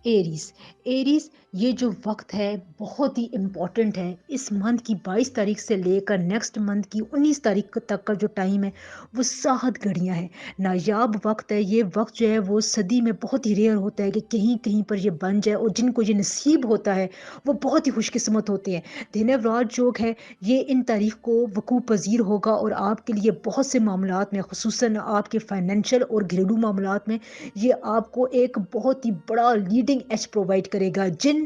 Arrays arrays یہ جو وقت ہے بہت ہی امپورٹنٹ ہے. اس منتھ کی 22 تاریخ سے لے کر نیکسٹ منتھ کی 19 تاریخ تک کا جو ٹائم ہے وہ 7 گھڑیاں ہیں. نایاب وقت ہے یہ وقت جو ہے وہ صدی میں بہت ہی ریئر ہوتا ہے کہ کہیں کہیں پر یہ بن جائے، اور جن کو یہ نصیب ہوتا ہے وہ بہت ہی خوش قسمت ہوتے ہیں. دن رات جو ہے یہ ان تاریخ کو وقوع پذیر ہوگا، اور آپ کے لیے بہت سے معاملات میں، خصوصاً آپ کے فائنینشیل اور گھریلو معاملات میں، یہ آپ کو ایک بہت ہی بڑا لیڈنگ ایج پرووائڈ کرے گا. جن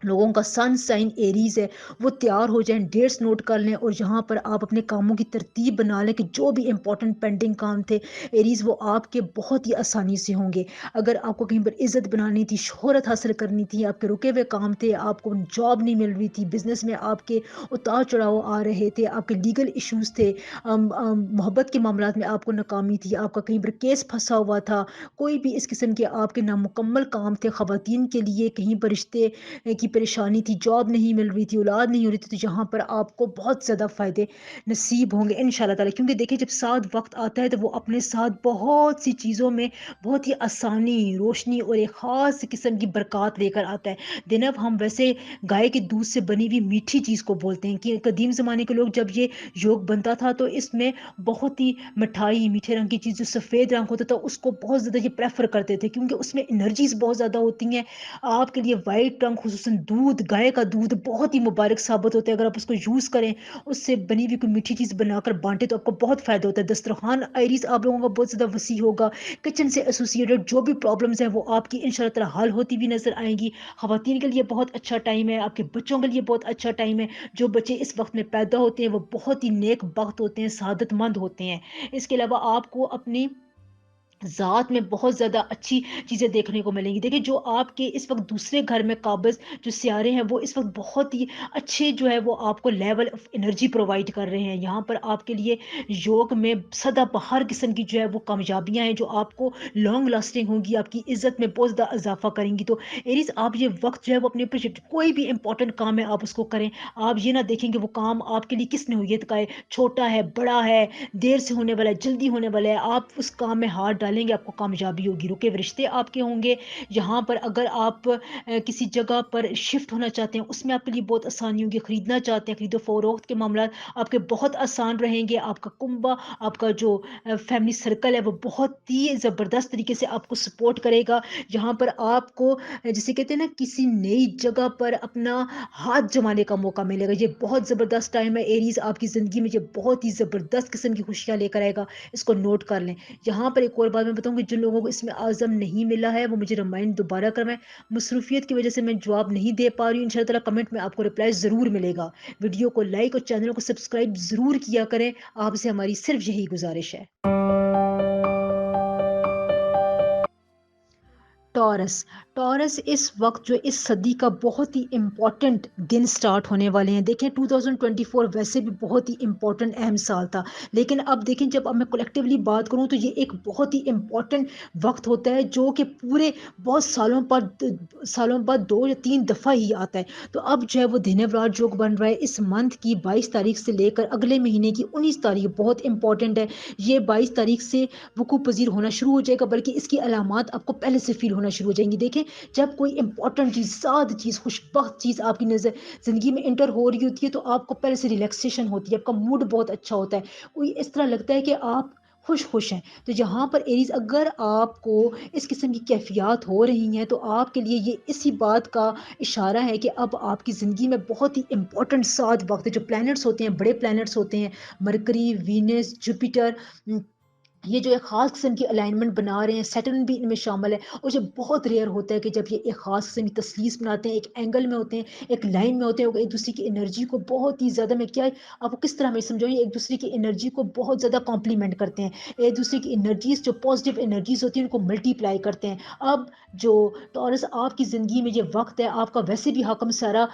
لوگوں کا سن سائن ایریز ہے وہ تیار ہو جائیں، ڈیٹس نوٹ کر لیں، اور جہاں پر آپ اپنے کاموں کی ترتیب بنا لیں کہ جو بھی امپورٹنٹ پینڈنگ کام تھے ایریز وہ آپ کے بہت ہی آسانی سے ہوں گے. اگر آپ کو کہیں پر عزت بنانی تھی، شہرت حاصل کرنی تھی، آپ کے رکے ہوئے کام تھے، آپ کو جاب نہیں مل رہی تھی، بزنس میں آپ کے اتار چڑھاؤ آ رہے تھے، آپ کے لیگل ایشوز تھے، محبت کے معاملات میں آپ کو ناکامی تھی، آپ کا کہیں پر کیس پھنسا ہوا تھا، کوئی بھی اس قسم کے آپ کے نامکمل کام تھے، خواتین کے لیے کہیں پر رشتے کی پریشانی تھی، جاب نہیں مل رہی تھی، اولاد نہیں ہو رہی تھی، تو جہاں پر آپ کو بہت زیادہ فائدے نصیب ہوں گے انشاءاللہ تعالی. کیونکہ دیکھیں جب ساتھ وقت آتا ہے تو وہ اپنے ساتھ بہت سی چیزوں میں بہت ہی آسانی، روشنی اور ایک خاص قسم کی برکات لے کر آتا ہے. دینب ہم ویسے گائے کے دودھ سے بنی ہوئی میٹھی چیز کو بولتے ہیں کہ قدیم زمانے کے لوگ جب یہ یوگ بنتا تھا تو اس میں بہت ہی مٹھائی، میٹھے رنگ کی چیز جو سفید رنگ ہوتا تھا اس کو بہت زیادہ یہ پریفر کرتے تھے کیونکہ اس میں انرجیز بہت زیادہ ہوتی ہیں. آپ کے لیے وائٹ رنگ، خصوصاً دودھ، گائے کا دودھ بہت ہی مبارک ثابت ہوتا ہے. اگر آپ اس کو یوز کریں، اس سے بنی ہوئی کوئی میٹھی چیز بنا کر بانٹیں تو آپ کو بہت فائدہ ہوتا ہے. دسترخوان آئریز آپ لوگوں کا بہت زیادہ وسیع ہوگا. کچن سے ایسوسیٹڈ جو بھی پرابلمز ہیں وہ آپ کی انشاءاللہ تعالی حل ہوتی بھی نظر آئیں گی. خواتین کے لیے بہت اچھا ٹائم ہے، آپ کے بچوں کے لیے بہت اچھا ٹائم ہے. جو بچے اس وقت میں پیدا ہوتے ہیں وہ بہت ہی نیک بخت ہوتے ہیں، سعادت مند ہوتے ہیں. اس کے علاوہ آپ کو اپنی ذات میں بہت زیادہ اچھی چیزیں دیکھنے کو ملیں گی. دیکھیں جو آپ کے اس وقت دوسرے گھر میں قابض جو سیارے ہیں وہ اس وقت بہت ہی اچھے جو ہے وہ آپ کو لیول آف انرجی پرووائڈ کر رہے ہیں. یہاں پر آپ کے لیے یوگ میں سدا بہار قسم کی جو ہے وہ کامیابیاں ہیں جو آپ کو لانگ لاسٹنگ ہوں گی، آپ کی عزت میں بہت زیادہ اضافہ کریں گی. تو ایریز آپ یہ وقت جو ہے وہ اپنے اوپر کوئی بھی امپورٹنٹ کام ہے آپ اس کو کریں. آپ یہ نہ دیکھیں کہ وہ کام آپ کے لیے کس نوعیت کا ہے، چھوٹا ہے، بڑا ہے، دیر سے ہونے والا ہے، جلدی ہونے والا ہے. آپ اس کام میں ہاتھ ڈالیں گے آپ کو کامیابی ہوگی. رکے ہوئے رشتے آپ کے ہوں گے. یہاں پر اگر آپ کسی جگہ پر شفٹ ہونا چاہتے ہیں اس میں آپ کے لیے بہت آسانی ہوگی. خریدنا چاہتے ہیں، خرید و فروخت کے معاملات آپ کے بہت آسان رہیں گے. آپ کا کنبہ، آپ کا جو فیملی سرکل ہے وہ بہت ہی زبردست طریقے سے آپ کو سپورٹ کرے گا. جہاں پر آپ کو جسے کہتے ہیں نا کسی نئی جگہ پر اپنا ہاتھ جمانے کا موقع ملے گا. یہ بہت زبردست ٹائم ہے ایریز آپ کی زندگی میں، یہ بہت ہی زبردست قسم کی خوشیاں لے کر آئے گا. اس کو نوٹ کر لیں. یہاں پر ایک اور بات میں بتاؤں کہ جن لوگوں کو اس میں عزم نہیں ملا ہے وہ مجھے ریمائنڈ دوبارہ کروائیں. مصروفیت کی وجہ سے میں جواب نہیں دے پا رہی ہوں. ان شاء اللہ تعالیٰ کمنٹ میں آپ کو رپلائی ضرور ملے گا. ویڈیو کو لائک اور چینل کو سبسکرائب ضرور کیا کریں. آپ سے ہماری صرف یہی گزارش ہے. ٹورس اس وقت جو اس صدی کا بہت ہی امپورٹنٹ دن سٹارٹ ہونے والے ہیں. دیکھیں 2024 ویسے بھی بہت ہی امپورٹنٹ اہم سال تھا، لیکن اب دیکھیں جب اب میں کلیکٹیولی بات کروں تو یہ ایک بہت ہی امپورٹنٹ وقت ہوتا ہے جو کہ پورے بہت سالوں بعد 2 یا 3 دفعہ ہی آتا ہے. تو اب جو ہے وہ دھنیواد یوگ بن رہا ہے اس منتھ کی 22 تاریخ سے لے کر اگلے مہینے کی 19 تاریخ بہت امپورٹنٹ ہے. یہ 22 تاریخ سے وقوع پذیر ہونا شروع ہو جائے گا، بلکہ اس کی علامات آپ کو پہلے سے فیل ہونا شروع ہو جائیں گی. دیکھیں جب کوئی امپورٹنٹ چیز، سعادت چیز، خوش بخت چیز آپ کی نظر زندگی میں انٹر ہو رہی ہوتی ہے تو آپ کو پہلے سے ریلیکسیشن ہوتی ہے، آپ کا موڈ بہت اچھا ہوتا ہے، کوئی اس طرح لگتا ہے کہ آپ خوش ہیں. تو یہاں پر ایریز اگر آپ کو اس قسم کی کیفیات ہو رہی ہیں تو آپ کے لیے یہ اسی بات کا اشارہ ہے کہ اب آپ کی زندگی میں بہت ہی امپورٹنٹ سات وقت ہے. جو پلانٹس ہوتے ہیں، بڑے پلانٹس ہوتے ہیں، مرکری، وینس، جوپیٹر، یہ جو ایک خاص قسم کی الائنمنٹ بنا رہے ہیں. سیٹرن بھی ان میں شامل ہے. اور جو بہت ریئر ہوتا ہے کہ جب یہ ایک خاص قسم کی تسلیس بناتے ہیں، ایک اینگل میں ہوتے ہیں، ایک لائن میں ہوتے ہیں، ایک دوسرے کی انرجی کو بہت ہی زیادہ، میں کیا آپ کو کس طرح میں سمجھاؤں، ایک دوسرے کی انرجی کو بہت زیادہ کمپلیمنٹ کرتے ہیں. ایک دوسرے کی انرجیز جو پازیٹیو انرجیز ہوتی ہیں ان کو ملٹی پلائی کرتے ہیں. اب جو ٹورس آپ کی زندگی میں یہ وقت ہے، آپ کا ویسے بھی حاکم سارا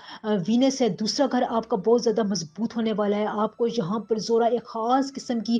وینس ہے، دوسرا گھر آپ کا بہت زیادہ مضبوط ہونے والا ہے. آپ کو یہاں پر زورا ایک خاص قسم کی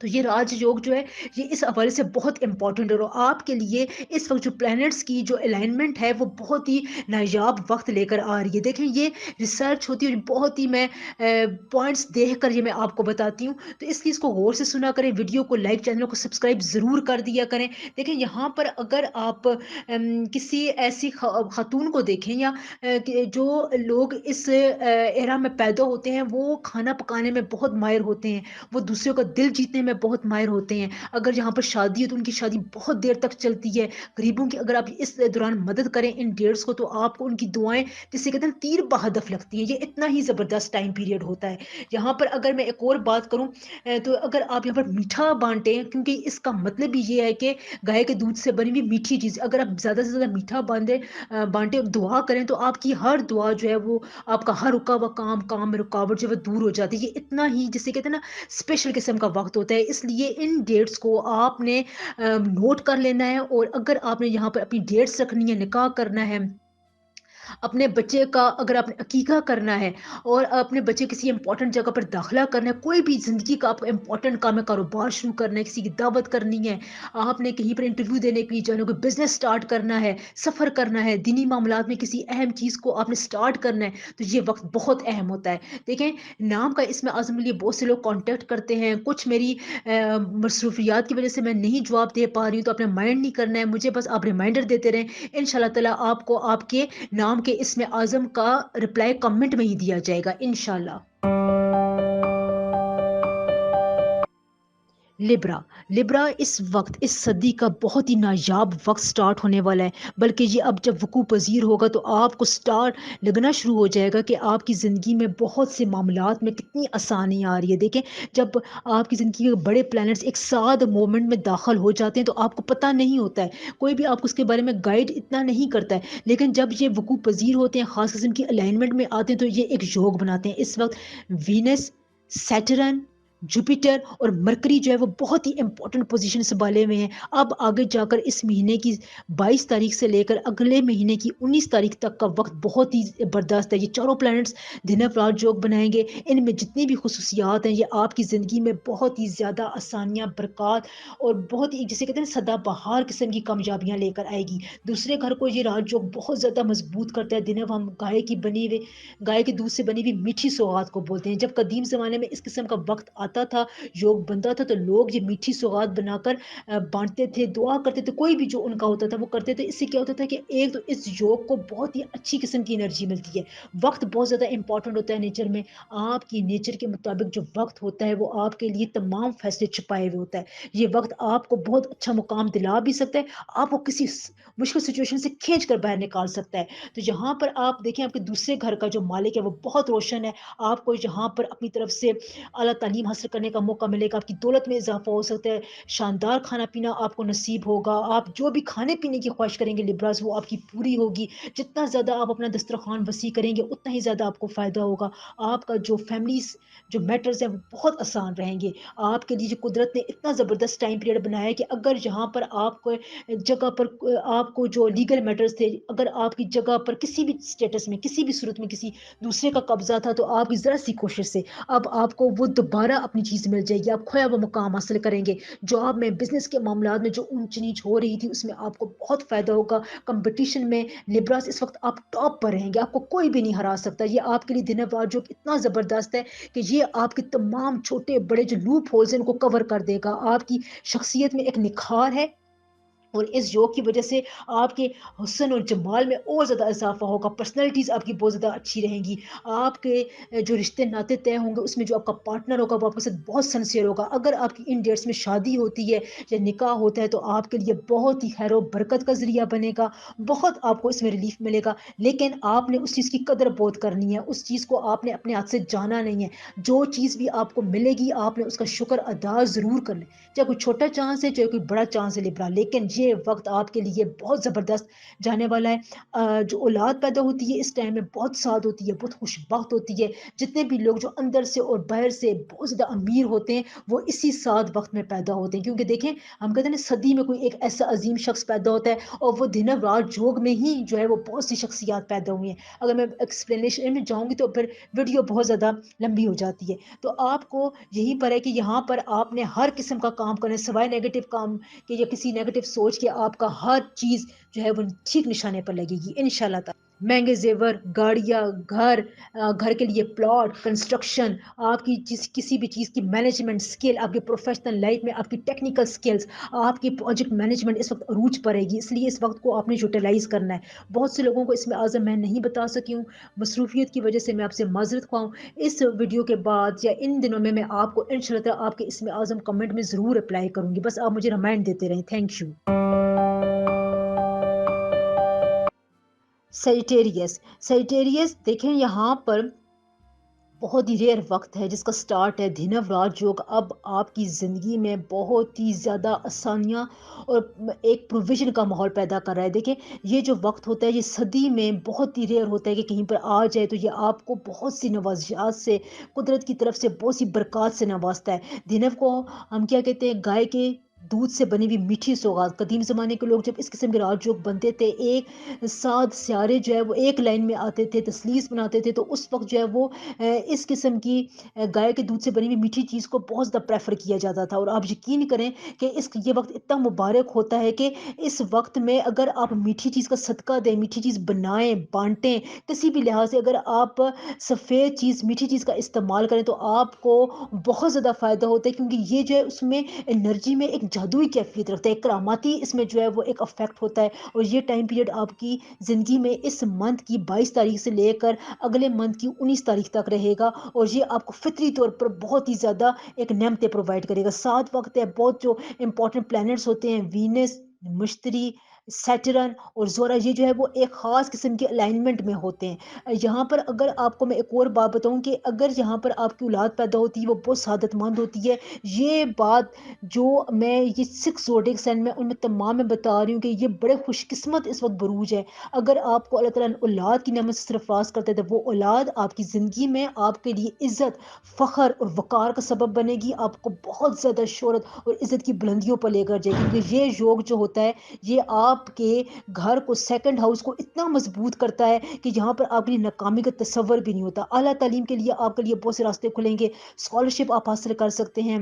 تو یہ راج یوگ جو ہے یہ اس حوالے سے بہت امپورٹنٹ ہے، اور آپ کے لیے اس وقت جو پلینٹس کی جو الائنمنٹ ہے وہ بہت ہی نایاب وقت لے کر آ رہی ہے. دیکھیں یہ ریسرچ ہوتی ہے، بہت ہی میں پوائنٹس دیکھ کر یہ میں آپ کو بتاتی ہوں، تو اس لیے اس کو غور سے سنا کریں، ویڈیو کو لائک، چینل کو سبسکرائب ضرور کر دیا کریں. دیکھیں یہاں پر اگر آپ کسی ایسی خاتون کو دیکھیں یا جو لوگ اس ایرا میں پیدا ہوتے ہیں وہ کھانا پکانے میں بہت ماہر ہوتے ہیں، وہ دوسروں کا دل جیتنے میں بہت ماہر ہوتے ہیں. اگر یہاں پر شادی ہے تو ان کی شادی بہت دیر تک چلتی ہے. غریبوں کی اگر آپ اس دوران مدد کریں ان ڈیٹس کو، تو آپ کو ان کی دعائیں جسے کہتے ہیں تیر بہدف لگتی ہیں. یہ اتنا ہی زبردست ٹائم پیریڈ ہوتا ہے. یہاں پر اگر میں ایک اور بات کروں تو اگر آپ یہاں پر میٹھا بانٹیں، کیونکہ اس کا مطلب ہی یہ ہے کہ گائے کے دودھ سے بنی ہوئی میٹھی چیز، اگر آپ زیادہ سے زیادہ میٹھا بانٹیں، دعا کریں، تو آپ کی ہر دعا جو ہے وہ آپ کا ہر رکا ہوا کام میں رکاوٹ جو ہے وہ دور ہو جاتی ہے. یہ اتنا ہی جسے کہتے ہیں نا اسپیشل قسم کا وقت ہوتا ہے. اس لیے ان ڈیٹس کو آپ نے نوٹ کر لینا ہے، اور اگر آپ نے یہاں پر اپنی ڈیٹس رکھنی ہے، نکاح کرنا ہے، اپنے بچے کا اگر آپ نے عقیقہ کرنا ہے، اور اپنے بچے کسی امپورٹنٹ جگہ پر داخلہ کرنا ہے، کوئی بھی زندگی کا آپ کو امپورٹنٹ کام ہے، کاروبار شروع کرنا ہے، کسی کی دعوت کرنی ہے، آپ نے کہیں پر انٹرویو دینے کے لیے جانا ہے، کوئی بزنس سٹارٹ کرنا ہے، سفر کرنا ہے، دینی معاملات میں کسی اہم چیز کو آپ نے سٹارٹ کرنا ہے، تو یہ وقت بہت اہم ہوتا ہے. دیکھیں نام کا اسم اعظم کے لیے بہت سے لوگ کانٹیکٹ کرتے ہیں، کچھ میری مصروفیات کی وجہ سے میں نہیں جواب دے پا رہی ہوں، تو آپ نے مائنڈ نہیں کرنا ہے مجھے، بس آپ ریمائنڈر دیتے رہیں. ان شاء اللہ تعالیٰ آپ کو آپ کے نام کے اسم اعظم کا رپلائی کمنٹ میں ہی دیا جائے گا انشاءاللہ. لبرا. لبرا اس وقت اس صدی کا بہت ہی نایاب وقت سٹارٹ ہونے والا ہے، بلکہ یہ اب جب وقوع پذیر ہوگا تو آپ کو سٹارٹ لگنا شروع ہو جائے گا کہ آپ کی زندگی میں بہت سے معاملات میں کتنی آسانی آ رہی ہے. دیکھیں جب آپ کی زندگی کے بڑے پلانٹس ایک ساتھ مومنٹ میں داخل ہو جاتے ہیں تو آپ کو پتہ نہیں ہوتا ہے، کوئی بھی آپ کو اس کے بارے میں گائیڈ اتنا نہیں کرتا ہے، لیکن جب یہ وقوع پذیر ہوتے ہیں، خاص قسم کی الائنمنٹ میں آتے ہیں، تو یہ ایک یوگ بناتے ہیں. اس وقت وینس، سیٹرن، جوپیٹر اور مرکری جو ہے وہ بہت ہی امپورٹنٹ پوزیشن سنبھالے ہوئے ہیں. اب آگے جا کر اس مہینے کی 22 تاریخ سے لے کر اگلے مہینے کی 19 تاریخ تک کا وقت بہت ہی زبردست ہے. یہ چاروں پلانٹس دن رات یوگ بنائیں گے. ان میں جتنی بھی خصوصیات ہیں یہ آپ کی زندگی میں بہت ہی زیادہ آسانیاں، برکات اور بہت ہی جسے کہتے ہیں سدا بہار قسم کی کامیابیاں لے کر آئے گی. دوسرے گھر کو یہ راج یوگ بہت زیادہ مضبوط کرتا ہے. دن ہم گائے کے دودھ سے بنی ہوئی میٹھی سوغات کو بولتے ہیں. جب قدیم زمانے میں اس قسم کا وقت آتا تھا، یوگ بنتا تھا، تو لوگ یہ میٹھی سوغات بنا کر بانٹتے تھے، دعا کرتے تھے. کوئی بھی جو ان کا ہوتا تھا وہ کرتے تھے. اس سے کیا ہوتا تھا کہ ایک تو اس یوگ کو بہت ہی اچھی قسم کی انرجی ملتی ہے. وقت بہت زیادہ امپورٹنٹ ہوتا ہے نیچر میں. آپ کی نیچر کے مطابق جو وقت ہوتا ہے وہ آپ کے لیے تمام فیصلے چھپائے ہوئے ہوتا ہے. یہ وقت آپ کو بہت اچھا مقام دلا بھی سکتا ہے، آپ کو کسی مشکل سچویشن سے کھینچ کر باہر نکال سکتا ہے. تو یہاں پر آپ دیکھیں آپ کے دوسرے گھر کا جو مالک ہے وہ بہت روشن ہے. آپ کو یہاں پر اپنی طرف سے اعلیٰ تعلیم حاصل کرنے کا موقع ملے گا. آپ کی دولت میں اضافہ ہو سکتا ہے. شاندار کھانا پینا آپ کو نصیب ہوگا. آپ جو بھی کھانے پینے کی خواہش کریں گے لبراس وہ آپ کی پوری ہوگی. جتنا زیادہ آپ اپنا دسترخوان وسیع کریں گے اتنا ہی زیادہ آپ کو فائدہ ہوگا. آپ کا جو فیملیز جو میٹرز ہیں وہ بہت آسان رہیں گے. آپ کے لیے جو قدرت نے اتنا زبردست ٹائم پیریڈ بنایا ہے کہ اگر یہاں پر آپ کو جگہ پر آپ کو جو لیگل میٹرز تھے، اگر آپ کی جگہ پر کسی بھی اسٹیٹس میں کسی بھی صورت میں کسی دوسرے کا قبضہ تھا، تو آپ کی ذرا سی کوشش سے اب آپ کو وہ دوبارہ اپنی چیز مل جائے گی. آپ کھویا وہ مقام حاصل کریں گے. جاب میں، بزنس کے معاملات میں جو اونچ نیچ ہو رہی تھی اس میں آپ کو بہت فائدہ ہوگا. کمپٹیشن میں لبراس اس وقت آپ ٹاپ پر رہیں گے. آپ کو کوئی بھی نہیں ہرا سکتا. یہ آپ کے لیے دن رات جو اتنا زبردست ہے کہ یہ آپ کے تمام چھوٹے بڑے جو لوپ ہولز ہیں ان کو کور کر دے گا. آپ کی شخصیت میں ایک نکھار ہے، اور اس یوگ کی وجہ سے آپ کے حسن اور جمال میں اور زیادہ اضافہ ہوگا. پرسنالٹیز آپ کی بہت زیادہ اچھی رہیں گی. آپ کے جو رشتے ناطے طے ہوں گے اس میں جو آپ کا پارٹنر ہوگا وہ آپ کے ساتھ بہت سنسیئر ہوگا. اگر آپ کی ان ڈیٹس میں شادی ہوتی ہے یا نکاح ہوتا ہے تو آپ کے لیے بہت ہی خیر و برکت کا ذریعہ بنے گا. بہت آپ کو اس میں ریلیف ملے گا. لیکن آپ نے اس چیز کی قدر بہت کرنی ہے. اس چیز کو آپ نے اپنے ہاتھ سے جانا نہیں ہے. جو چیز بھی آپ کو ملے گی آپ نے اس کا شکر ادا ضرور کرنا ہے، چاہے کوئی چھوٹا چانس ہے چاہے کوئی بڑا چانس ہے لبرا. لیکن یہ وقت آپ کے لیے بہت زبردست جانے والا ہے۔ جو اولاد پیدا ہوتی ہے اس ٹائم میں بہت سعد ہوتی ہے، بہت خوش بخت ہوتی ہے۔ جتنے بھی لوگ جو اندر سے اور باہر سے بہت زیادہ امیر ہوتے ہیں وہ اسی سعد وقت میں پیدا ہوتے ہیں، کیونکہ دیکھیں ہم کہتے ہیں نا صدی میں کوئی ایک ایسا عظیم شخص پیدا ہوتا ہے اور وہ دن رات جوگ میں ہی جو ہے وہ بہت سی شخصیات پیدا ہوئی ہیں۔ اگر میں ایکسپلینیشن میں جاؤں گی تو پھر ویڈیو بہت زیادہ لمبی ہو جاتی ہے، تو آپ کو یہی پر ہے کہ یہاں پر آپ نے ہر قسم کا کام کرنا ہے سوائے نیگیٹو کام کہ یا کسی نیگیٹو سوچ کے، آپ کا ہر چیز جو ہے وہ ٹھیک نشانے پر لگے گی انشاءاللہ تعالی۔ مہنگے زیور، گاڑیاں، گھر کے لیے پلاٹ، کنسٹرکشن، آپ کی کسی بھی چیز کی مینجمنٹ سکل، آپ کی پروفیشنل لائف میں آپ کی ٹیکنیکل سکلز، آپ کی پروجیکٹ مینجمنٹ اس وقت عروج پر رہے گی، اس لیے اس وقت کو آپ نے یوٹیلائز کرنا ہے۔ بہت سے لوگوں کو اس میں اعظم میں نہیں بتا سکی ہوں، مصروفیت کی وجہ سے میں آپ سے معذرت خواہ ہوں۔ اس ویڈیو کے بعد یا ان دنوں میں آپ کو انشاءاللہ تعالی آپ کے اس میں اعظم کمنٹ میں ضرور اپلائی کروں گی، بس آپ مجھے ریمائنڈ دیتے رہیں۔ Thank you. سیجیٹیریس دیکھیں یہاں پر بہت ہی ریئر وقت ہے جس کا سٹارٹ ہے دھنو راج یوگ، اب آپ کی زندگی میں بہت ہی زیادہ آسانیاں اور ایک پروویژن کا ماحول پیدا کر رہا ہے۔ دیکھیں یہ جو وقت ہوتا ہے یہ صدی میں بہت ہی ریئر ہوتا ہے کہ کہیں پر آ جائے تو یہ آپ کو بہت سی نوازشات سے، قدرت کی طرف سے بہت سی برکات سے نوازتا ہے۔ دھنو کو ہم کیا کہتے ہیں؟ گائے کے دودھ سے بنی ہوئی میٹھی سوغات۔ قدیم زمانے کے لوگ جب اس قسم کے راج یوگ بنتے تھے، ایک سات سیارے جو ہے وہ ایک لائن میں آتے تھے، تسلیس بناتے تھے، تو اس وقت جو ہے وہ اس قسم کی گائے کے دودھ سے بنی ہوئی میٹھی چیز کو بہت زیادہ پریفر کیا جاتا تھا۔ اور آپ یقین کریں کہ یہ وقت اتنا مبارک ہوتا ہے کہ اس وقت میں اگر آپ میٹھی چیز کا صدقہ دیں، میٹھی چیز بنائیں، بانٹیں، کسی بھی لحاظ سے اگر آپ سفید چیز، میٹھی چیز کا استعمال کریں تو آپ کو بہت زیادہ فائدہ ہوتا ہے، کیونکہ یہ جو ہے اس میں انرجی میں ایک جادوئی کیفیت رکھتا ہے، ایک کراماتی اس میں جو ہے وہ ایک افیکٹ ہوتا ہے۔ اور یہ ٹائم پیریڈ آپ کی زندگی میں اس منتھ کی 22 تاریخ سے لے کر اگلے منتھ کی 19 تاریخ تک رہے گا، اور یہ آپ کو فطری طور پر بہت ہی زیادہ ایک نعمتیں پرووائڈ کرے گا۔ سات وقت ہے، بہت جو امپورٹنٹ پلانٹس ہوتے ہیں وینس، مشتری، سیٹرن اور زورا، یہ جو ہے وہ ایک خاص قسم کے الائنمنٹ میں ہوتے ہیں۔ یہاں پر اگر آپ کو میں ایک اور بات بتاؤں کہ اگر یہاں پر آپ کی اولاد پیدا ہوتی ہے وہ بہت سعادت مند ہوتی ہے، یہ بات جو میں یہ 6 زوڈک سائن میں ان میں تمام میں بتا رہی ہوں کہ یہ بڑے خوش قسمت اس وقت بروج ہے۔ اگر آپ کو اللہ تعالیٰ اولاد کی نعمت سے سرفراز کرتے تو وہ اولاد آپ کی زندگی میں آپ کے لیے عزت، فخر اور وقار کا سبب بنے گی، آپ کو بہت زیادہ شہرت اور عزت کی بلندیوں پر لے کر جائے گی، کیونکہ یہ یوگ جو ہوتا ہے یہ آپ کے گھر کو، سیکنڈ ہاؤس کو اتنا مضبوط کرتا ہے کہ یہاں پر آپ کے لیے ناکامی کا تصور بھی نہیں ہوتا۔ اعلیٰ تعلیم کے لیے آپ کے لیے بہت سے راستے کھلیں گے، اسکالرشپ آپ حاصل کر سکتے ہیں،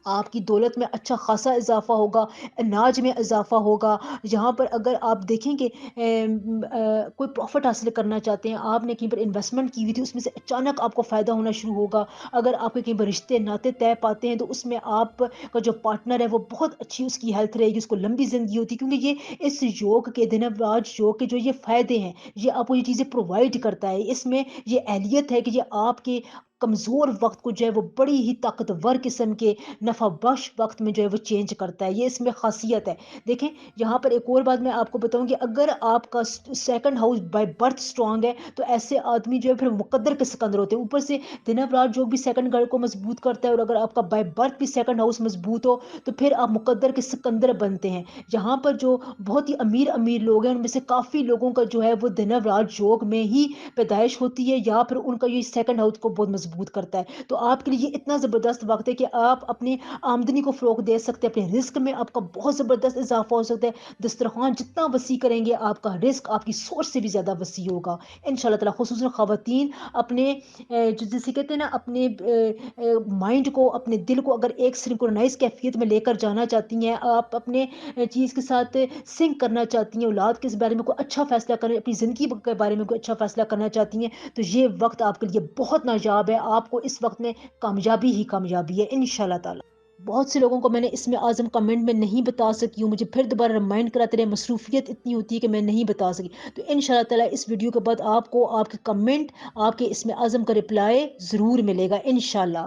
آپ کی دولت میں اچھا خاصا اضافہ ہوگا، اناج میں اضافہ ہوگا۔ یہاں پر اگر آپ دیکھیں کہ کوئی پروفٹ حاصل کرنا چاہتے ہیں، آپ نے کہیں پر انویسٹمنٹ کی ہوئی تھی، اس میں سے اچانک آپ کو فائدہ ہونا شروع ہوگا۔ اگر آپ کے کہیں پر رشتے ناطے طے پاتے ہیں تو اس میں آپ کا جو پارٹنر ہے وہ بہت اچھی اس کی ہیلتھ رہے گی، اس کو لمبی زندگی ہوتی ہے، کیونکہ یہ اس یوگ کے دھنو راج یوگ کے جو یہ فائدے ہیں یہ آپ کو یہ چیزیں پرووائڈ کرتا ہے۔ اس میں یہ اہلیت ہے کہ یہ آپ کے کمزور وقت کو جو ہے وہ بڑی ہی طاقتور قسم کے نفع بخش وقت میں جو ہے وہ چینج کرتا ہے، یہ اس میں خاصیت ہے۔ دیکھیں یہاں پر ایک اور بات میں آپ کو بتاؤں کہ اگر آپ کا second house by birth strong ہے تو ایسے آدمی جو ہے پھر مقدر کے سکندر ہوتے ہیں، اوپر سے دھنو راج جو بھی سیکنڈ گھر کو مضبوط کرتا ہے، اور اگر آپ کا بائی برتھ بھی سیکنڈ ہاؤس مضبوط ہو تو پھر آپ مقدر کے سکندر بنتے ہیں۔ یہاں پر جو بہت ہی امیر لوگ ہیں ان میں سے کافی لوگوں کا جو ہے وہ دھنو راج یوگ میں ہی پیدائش ہوتی ہے، یا پھر ان کا یہ سیکنڈ ہاؤس کو بہت مضبوط کرتا ہے۔ تو آپ کے لیے یہ اتنا زبردست وقت ہے کہ آپ اپنی آمدنی کو فروغ دے سکتے ہیں، اپنے رزق میں آپ کا بہت زبردست اضافہ ہو سکتا ہے۔ دسترخوان جتنا وسیع کریں گے آپ کا رزق آپ کی سوچ سے بھی زیادہ وسیع ہوگا انشاءاللہ تعالی۔ خصوصاً خواتین اپنے جسے کہتے ہیں نا اپنے مائنڈ کو، اپنے دل کو اگر ایک سنکرونائز کیفیت میں لے کر جانا چاہتی ہیں، آپ اپنے چیز کے ساتھ سنک کرنا چاہتی ہیں، اولاد کے بارے میں کوئی اچھا فیصلہ کریں، اپنی زندگی کے بارے میں کوئی اچھا فیصلہ کرنا چاہتی ہیں، تو یہ وقت آپ کے لیے بہت نایاب ہے۔ آپ کو اس وقت میں کامیابی ہی کامیابی ہے انشاءاللہ تعالی۔ بہت سے لوگوں کو میں نے اس میں اعظم کمنٹ میں نہیں بتا سکی ہوں، مجھے پھر دوبارہ ریمائنڈ کراتے رہے، مصروفیت اتنی ہوتی ہے کہ میں نہیں بتا سکی، تو انشاءاللہ تعالی اس ویڈیو کے بعد آپ کو آپ کے کمنٹ، آپ کے اس میں اعظم کا رپلائی ضرور ملے گا انشاءاللہ۔